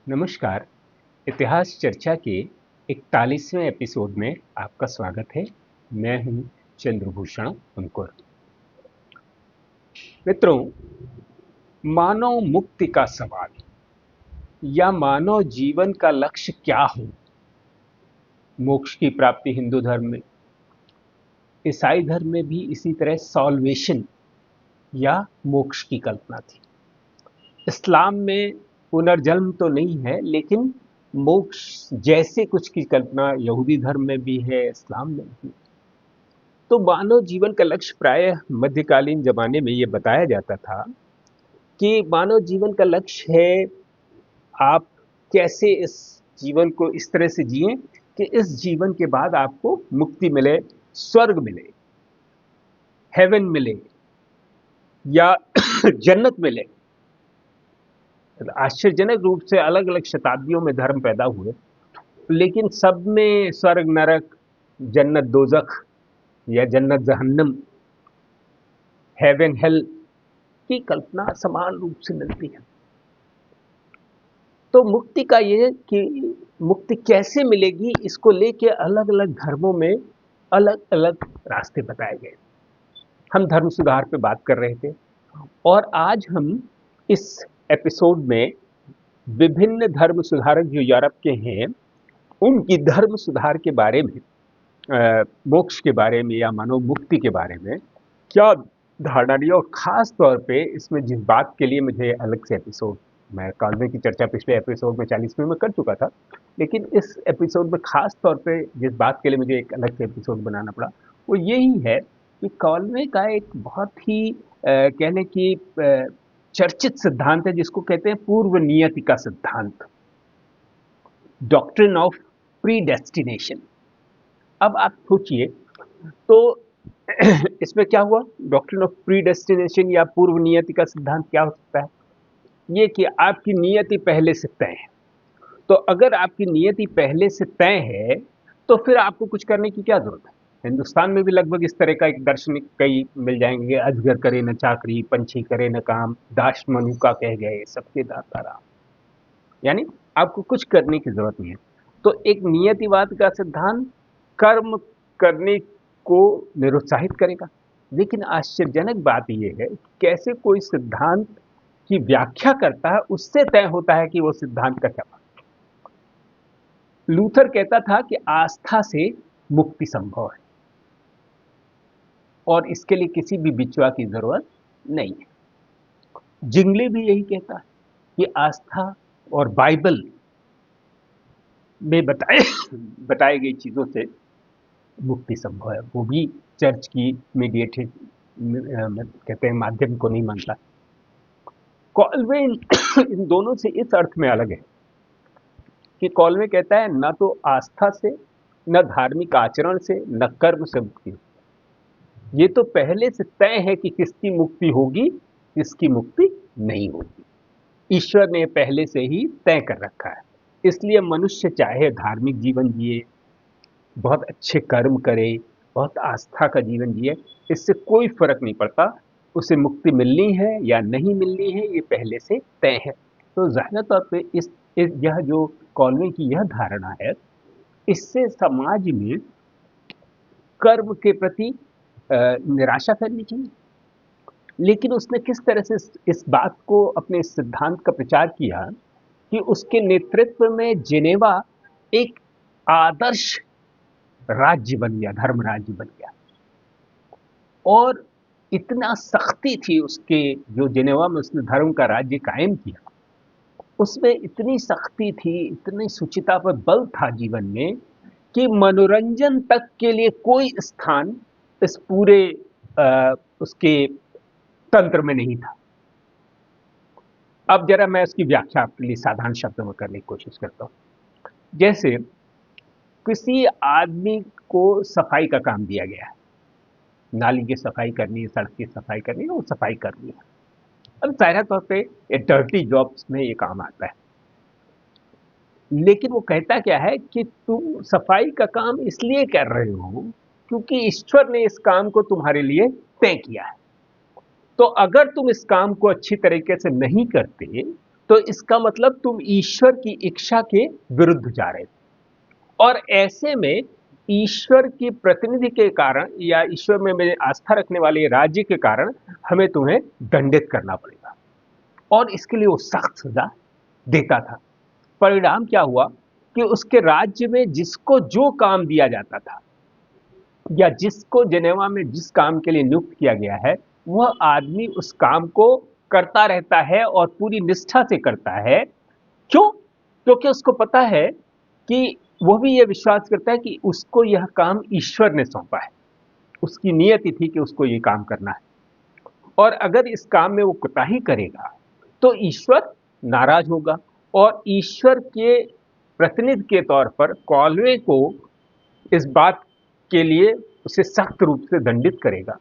नमस्कार। इतिहास चर्चा के 41वें एपिसोड में आपका स्वागत है। मैं हूं चंद्रभूषण अंकुर। मित्रों, मानव मुक्ति का सवाल या मानव जीवन का लक्ष्य क्या हो। मोक्ष की प्राप्ति हिंदू धर्म में, ईसाई धर्म में भी इसी तरह सॉल्वेशन या मोक्ष की कल्पना थी। इस्लाम में पुनर्जन्म तो नहीं है, लेकिन मोक्ष जैसे कुछ की कल्पना यहूदी धर्म में भी है, इस्लाम में भी। तो मानव जीवन का लक्ष्य प्रायः मध्यकालीन जमाने में यह बताया जाता था कि मानव जीवन का लक्ष्य है आप कैसे इस जीवन को इस तरह से जिएं कि इस जीवन के बाद आपको मुक्ति मिले, स्वर्ग मिले, हेवन मिले या जन्नत मिले। आश्चर्यजनक रूप से अलग अलग शताब्दियों में धर्म पैदा हुए, लेकिन सब में स्वर्ग नरक, जन्नत दोजख या जन्नत जहन्नम, हेवन हेल की कल्पना समान रूप से मिलती है। तो मुक्ति का ये कि मुक्ति कैसे मिलेगी, इसको लेके अलग अलग धर्मों में अलग अलग रास्ते बताए गए। हम धर्म सुधार पे बात कर रहे थे और आज हम इस एपिसोड में विभिन्न धर्म सुधारक जो यूरोप के हैं उनकी धर्म सुधार के बारे में, मोक्ष के बारे में या मानव मुक्ति के बारे में क्या धारणा रही। और खास तौर पे इसमें जिस बात के लिए मुझे अलग से एपिसोड, मैं कॉल्वे की चर्चा पिछले एपिसोड में 40वें में कर चुका था, लेकिन इस एपिसोड में खास तौर पे जिस बात के लिए मुझे एक अलग से एपिसोड बनाना पड़ा वो यही है कि कॉल्वे का एक बहुत ही कहने की चर्चित सिद्धांत है जिसको कहते हैं पूर्व नियति का सिद्धांत, डॉक्ट्रिन ऑफ प्रीडेस्टिनेशन। अब आप सोचिए तो इसमें क्या हुआ, डॉक्ट्रिन ऑफ प्रीडेस्टिनेशन या पूर्व नियति का सिद्धांत क्या हो सकता है। ये कि आपकी नियति पहले से तय है। तो अगर आपकी नियति पहले से तय है तो फिर आपको कुछ करने की क्या जरूरत है। हिंदुस्तान में भी लगभग इस तरह का एक दार्शनिक कई मिल जाएंगे, अजगर करे न चाकरी, पंछी करे न काम, दास मनु का कह गए सबके दाता राम। यानी आपको कुछ करने की जरूरत नहीं है। तो एक नियतिवाद का सिद्धांत कर्म करने को निरुत्साहित करेगा। लेकिन आश्चर्यजनक बात यह है कि कैसे कोई सिद्धांत की व्याख्या करता है उससे तय होता है कि वो सिद्धांत का क्या। लूथर कहता था कि आस्था से मुक्ति संभव है और इसके लिए किसी भी बिचवा की जरूरत नहीं है। जिंगले भी यही कहता है कि आस्था और बाइबल में बताई गई चीजों से मुक्ति संभव है। वो भी चर्च की मीडिएटेड कहते हैं माध्यम को नहीं मानता। कॉल्वे इन दोनों से इस अर्थ में अलग है कि कॉल्वे कहता है न तो आस्था से, न धार्मिक आचरण से, न कर्म से मुक्ति। ये तो पहले से तय है कि किसकी मुक्ति होगी, किसकी मुक्ति नहीं होगी। ईश्वर ने पहले से ही तय कर रखा है। इसलिए मनुष्य चाहे धार्मिक जीवन जिए, बहुत अच्छे कर्म करे, बहुत आस्था का जीवन जिए, इससे कोई फर्क नहीं पड़ता। उसे मुक्ति मिलनी है या नहीं मिलनी है ये पहले से तय है। तो जाहिर तौर पे यह जो कॉल्वे की यह धारणा है, इससे समाज में कर्म के प्रति निराशा फैलनी चाहिए। लेकिन उसने किस तरह से इस बात को, अपने सिद्धांत का प्रचार किया कि उसके नेतृत्व में जिनेवा एक आदर्श राज्य बन गया, धर्म राज्य बन गया। और इतना सख्ती थी उसके, जो जिनेवा में उसने धर्म का राज्य कायम किया, उसमें इतनी सख्ती थी, इतनी शुचिता पर बल था जीवन में कि मनोरंजन तक के लिए कोई स्थान इस पूरे उसके तंत्र में नहीं था। अब जरा मैं उसकी व्याख्या आपके लिए साधारण शब्दों में करने की कोशिश करता हूं। जैसे किसी आदमी को सफाई का काम दिया गया है, नाली की सफाई करनी है, सड़क की सफाई करनी है, वो सफाई करनी है। अब जाहिर तौर पे ये डर्टी जॉब्स में ये काम आता है, लेकिन वो कहता क्या है कि तुम सफाई का काम इसलिए कर रहे हो क्योंकि ईश्वर ने इस काम को तुम्हारे लिए तय किया है। तो अगर तुम इस काम को अच्छी तरीके से नहीं करते तो इसका मतलब तुम ईश्वर की इच्छा के विरुद्ध जा रहे थे। और ऐसे में ईश्वर के प्रतिनिधि के कारण या ईश्वर में मेरे आस्था रखने वाले राज्य के कारण हमें तुम्हें दंडित करना पड़ेगा, और इसके लिए वो सख्त सजा देता था। परिणाम क्या हुआ कि उसके राज्य में जिसको जो काम दिया जाता था या जिसको जेनेवा में जिस काम के लिए नियुक्त किया गया है, वह आदमी उस काम को करता रहता है और पूरी निष्ठा से करता है। क्यों? क्योंकि उसको पता है कि वो भी ये विश्वास करता है कि उसको यह काम ईश्वर ने सौंपा है, उसकी नियति थी कि उसको ये काम करना है, और अगर इस काम में वो कोताही करेगा तो ईश्वर नाराज होगा और ईश्वर के प्रतिनिधि के तौर पर कॉलवे को इस बात के लिए उसे सख्त रूप से दंडित करेगा।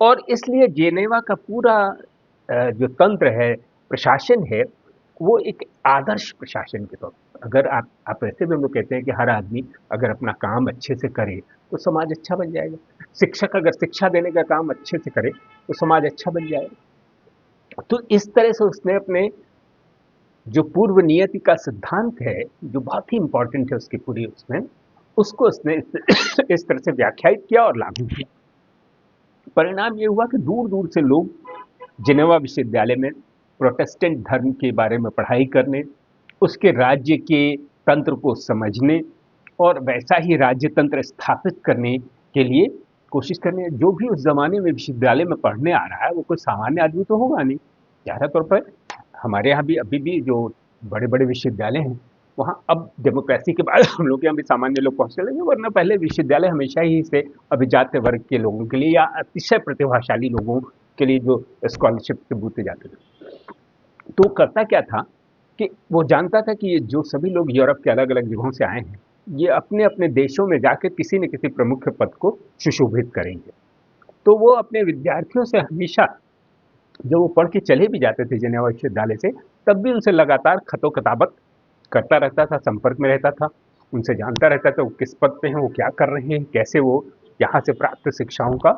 और इसलिए जेनेवा का पूरा जो तंत्र है, प्रशासन है, वो एक आदर्श प्रशासन के तौर पर, अगर आप ऐसे भी हम लोग कहते हैं कि हर आदमी अगर अपना काम अच्छे से करे तो समाज अच्छा बन जाएगा। शिक्षक अगर शिक्षा देने का काम अच्छे से करे तो समाज अच्छा बन जाएगा। तो इस तरह से उसने अपने जो पूर्व नियति का सिद्धांत है, जो बहुत ही इंपॉर्टेंट है उसकी पूरी उसमें, उसको उसने इस तरह से व्याख्यायित किया और लागू किया। परिणाम ये हुआ कि दूर दूर से लोग जिनेवा विश्वविद्यालय में प्रोटेस्टेंट धर्म के बारे में पढ़ाई करने, उसके राज्य के तंत्र को समझने और वैसा ही राज्य तंत्र स्थापित करने के लिए कोशिश करने। जो भी उस जमाने में विश्वविद्यालय में पढ़ने आ रहा है वो कोई सामान्य आदमी तो होगा नहीं। ज़्यादातौर पर हमारे यहाँ भी अभी भी जो बड़े बड़े विश्वविद्यालय हैं, वहाँ अब डेमोक्रेसी के बाद हम लोग के यहाँ भी सामान्य लोग पहुँचने लगे, वरना पहले विश्वविद्यालय हमेशा ही से अभिजात्य वर्ग के लोगों के लिए या अतिशय प्रतिभाशाली लोगों के लिए जो स्कॉलरशिप से बूते जाते थे। तो करता क्या था कि वो जानता था कि ये जो सभी लोग यूरोप के अलग अलग जगहों से आए हैं, ये अपने अपने देशों में जाकर किसी न किसी प्रमुख पद को सुशोभित करेंगे। तो वो अपने विद्यार्थियों से हमेशा, जब वो पढ़ के चले भी जाते थे जेनेवा विश्वविद्यालय से, तब भी उनसे लगातार खतो खताबत करता रहता था, संपर्क में रहता था, उनसे जानता रहता था वो किस पद पे हैं, वो क्या कर रहे हैं, कैसे वो यहाँ से प्राप्त शिक्षाओं का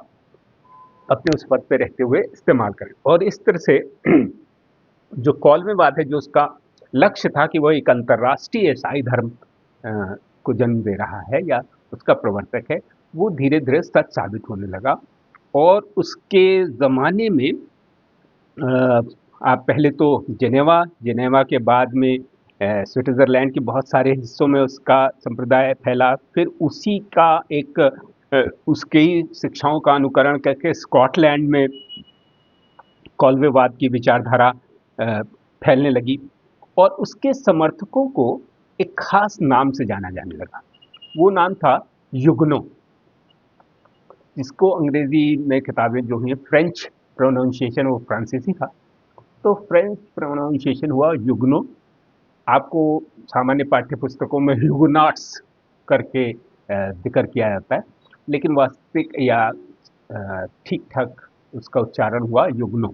अपने उस पद पे रहते हुए इस्तेमाल करें। और इस तरह से जो कॉलवेवाद है, जो उसका लक्ष्य था कि वह एक अंतर्राष्ट्रीय ईसाई धर्म को जन्म दे रहा है या उसका प्रवर्तक है, वो धीरे धीरे सच साबित होने लगा। और उसके ज़माने में आप पहले तो जेनेवा के बाद में स्विट्ज़रलैंड के बहुत सारे हिस्सों में उसका संप्रदाय फैला। फिर उसी का एक उसकी शिक्षाओं का अनुकरण करके स्कॉटलैंड में कॉलवेवाद की विचारधारा फैलने लगी और उसके समर्थकों को एक खास नाम से जाना जाने लगा। वो नाम था युगनो, जिसको अंग्रेजी में किताबें जो हैं फ्रेंच प्रोनाउंसिएशन, वो फ्रांसीसी था, तो फ्रेंच प्रोनाउंसिएशन हुआ युगनो। आपको सामान्य पाठ्य पुस्तकों में ह्यूगनॉट्स करके जिक्र किया जाता है, लेकिन वास्तविक या ठीक ठाक उसका उच्चारण हुआ युगनो।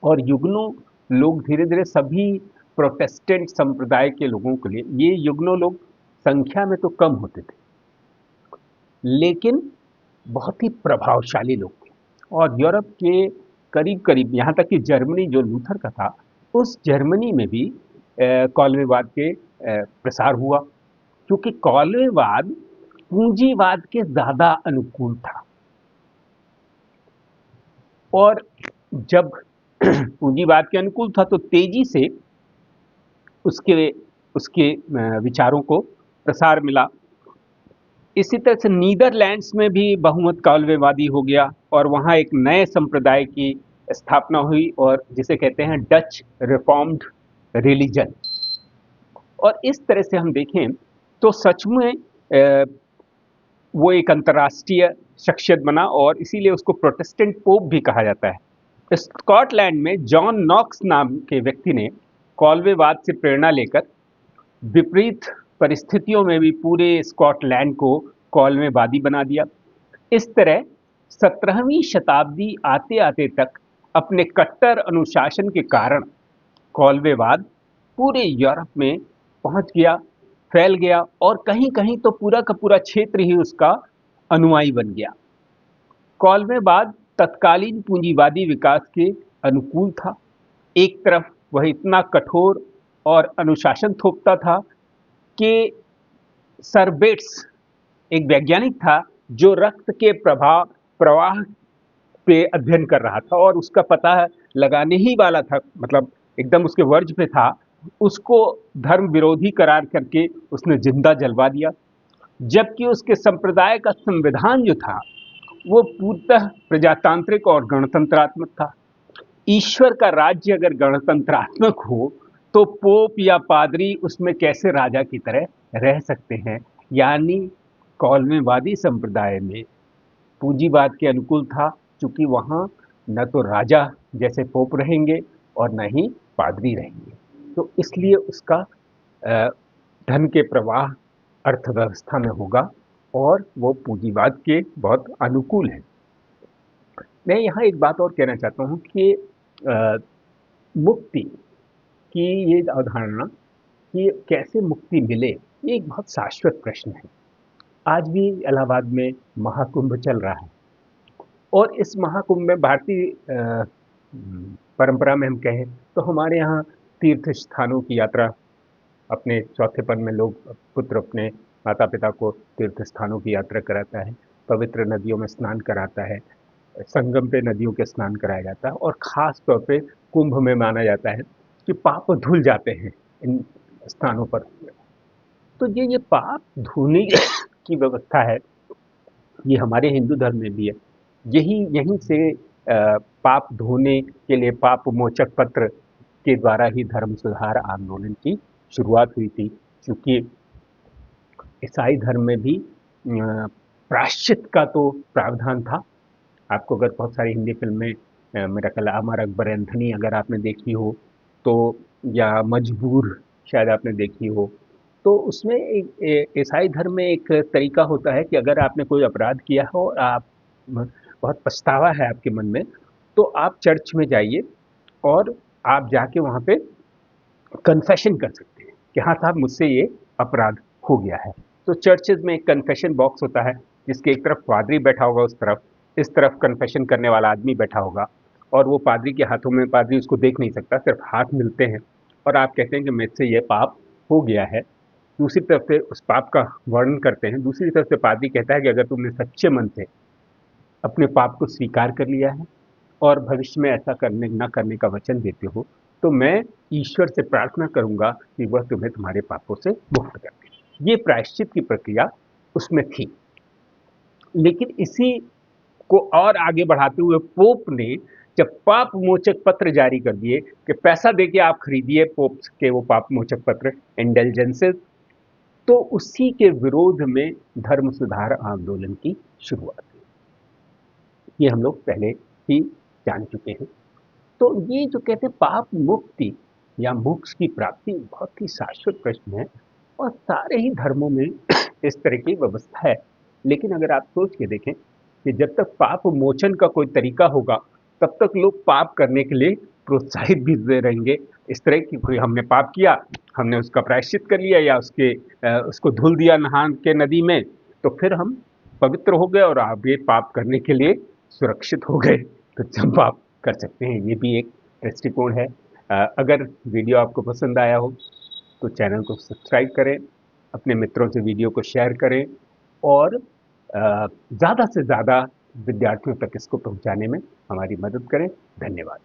और युगनो लोग धीरे धीरे सभी प्रोटेस्टेंट संप्रदाय के लोगों के लिए, ये युगनो लोग संख्या में तो कम होते थे लेकिन बहुत ही प्रभावशाली लोग थे। और यूरोप के करीब करीब यहाँ तक कि जर्मनी जो लूथर का था, उस जर्मनी में भी कॉलवेवाद के प्रसार हुआ, क्योंकि कॉलवेवाद पूंजीवाद के ज़्यादा अनुकूल था। और जब पूंजीवाद के अनुकूल था तो तेजी से उसके उसके विचारों को प्रसार मिला। इसी तरह से नीदरलैंड्स में भी बहुमत कॉलवेवादी हो गया और वहाँ एक नए संप्रदाय की स्थापना हुई और जिसे कहते हैं डच रिफॉर्म्ड रिलीजन। और इस तरह से हम देखें तो सच में वो एक अंतर्राष्ट्रीय शख्सियत बना और इसीलिए उसको प्रोटेस्टेंट पोप भी कहा जाता है। स्कॉटलैंड में जॉन नॉक्स नाम के व्यक्ति ने कॉलवेवाद से प्रेरणा लेकर विपरीत परिस्थितियों में भी पूरे स्कॉटलैंड को कॉलवेवादी बना दिया। इस तरह 17वीं शताब्दी आते आते तक अपने कट्टर अनुशासन के कारण कॉलवेवाद पूरे यूरोप में पहुंच गया, फैल गया और कहीं कहीं तो पूरा का पूरा क्षेत्र ही उसका अनुयायी बन गया। कॉलवेवाद तत्कालीन पूंजीवादी विकास के अनुकूल था। एक तरफ वह इतना कठोर और अनुशासन थोपता था कि सर बेट्स एक वैज्ञानिक था जो रक्त के प्रवाह पे अध्ययन कर रहा था और उसका पता लगाने ही वाला था, मतलब एकदम उसके वर्ज पे था, उसको धर्म विरोधी करार करके उसने जिंदा जलवा दिया। जबकि उसके संप्रदाय का संविधान जो था वो पूर्णतः प्रजातांत्रिक और गणतंत्रात्मक था। ईश्वर का राज्य अगर गणतंत्रात्मक हो तो पोप या पादरी उसमें कैसे राजा की तरह रह सकते हैं। यानी कौलमेवादी संप्रदाय में पूंजीवाद के अनुकूल था, क्योंकि वहाँ न तो राजा जैसे पोप रहेंगे और न ही पादरी रहेंगे, तो इसलिए उसका धन के प्रवाह अर्थव्यवस्था में होगा और वो पूंजीवाद के बहुत अनुकूल है। मैं यहाँ एक बात और कहना चाहता हूँ कि मुक्ति की ये अवधारणा कि कैसे मुक्ति मिले, ये एक बहुत शाश्वत प्रश्न है। आज भी इलाहाबाद में महाकुंभ चल रहा है और इस महाकुंभ में भारतीय परंपरा में हम कहें तो हमारे यहाँ तीर्थ स्थानों की यात्रा, अपने चौथेपन में लोग पुत्र अपने माता पिता को तीर्थ स्थानों की यात्रा कराता है, पवित्र नदियों में स्नान कराता है, संगम पे नदियों के स्नान कराया जाता है और ख़ास तौर पे कुंभ में माना जाता है कि पाप धुल जाते हैं इन स्थानों पर। तो ये पाप धुलने की व्यवस्था है, ये हमारे हिंदू धर्म में भी है। यहीं से पाप धोने के लिए पाप मोचक पत्र के द्वारा ही धर्म सुधार आंदोलन की शुरुआत हुई थी, क्योंकि ईसाई धर्म में भी प्रायश्चित का तो प्रावधान था। आपको अगर बहुत सारी हिंदी फिल्में, मेरा ख्याल अमर अकबर एंथनी अगर आपने देखी हो तो, या मजबूर शायद आपने देखी हो, तो उसमें एक ईसाई धर्म में एक तरीका होता है कि अगर आपने कोई अपराध किया हो और आप बहुत पछतावा है आपके मन में, तो आप चर्च में जाइए और आप जाके वहाँ पे कन्फेशन कर सकते हैं कि हाँ साहब मुझसे ये अपराध हो गया है। तो चर्चेज में एक कन्फेशन बॉक्स होता है जिसके एक तरफ पादरी बैठा होगा, उस तरफ इस तरफ कन्फेशन करने वाला आदमी बैठा होगा और वो पादरी के हाथों में, पादरी उसको देख नहीं सकता, सिर्फ हाथ मिलते हैं और आप कहते हैं कि मुझसे ये पाप हो गया है। दूसरी तरफ से उस पाप का वर्णन करते हैं, दूसरी तरफ से पादरी कहता है कि अगर तुमने सच्चे मन से अपने पाप को स्वीकार कर लिया है और भविष्य में ऐसा करने न करने का वचन देते हो, तो मैं ईश्वर से प्रार्थना करूंगा कि वह तुम्हें तुम्हारे पापों से मुक्त कर दे। ये प्रायश्चित की प्रक्रिया उसमें थी। लेकिन इसी को और आगे बढ़ाते हुए पोप ने जब पाप मोचक पत्र जारी कर दिए कि पैसा देके आप खरीदिए पोप के वो पाप मोचक पत्र, इंडल्जेंसेस, तो उसी के विरोध में धर्म सुधार आंदोलन की शुरुआत हुई। ये हम लोग पहले ही जान चुके हैं। तो ये जो कहते हैं पाप मुक्ति या मोक्ष की प्राप्ति बहुत ही शाश्वत प्रश्न है और सारे ही धर्मों में इस तरह की व्यवस्था है। लेकिन अगर आप सोच के देखें कि जब तक पाप मोचन का कोई तरीका होगा तब तक लोग पाप करने के लिए प्रोत्साहित भी दे रहेंगे। इस तरह की कोई हमने पाप किया, हमने उसका प्रायश्चित कर लिया या उसको धुल दिया नहान के नदी में, तो फिर हम पवित्र हो गए और आगे पाप करने के लिए सुरक्षित हो गए, तो जब पाप कर सकते हैं। ये भी एक दृष्टिकोण है। अगर वीडियो आपको पसंद आया हो तो चैनल को सब्सक्राइब करें, अपने मित्रों से वीडियो को शेयर करें और ज़्यादा से ज़्यादा विद्यार्थियों तक इसको पहुंचाने में हमारी मदद करें। धन्यवाद।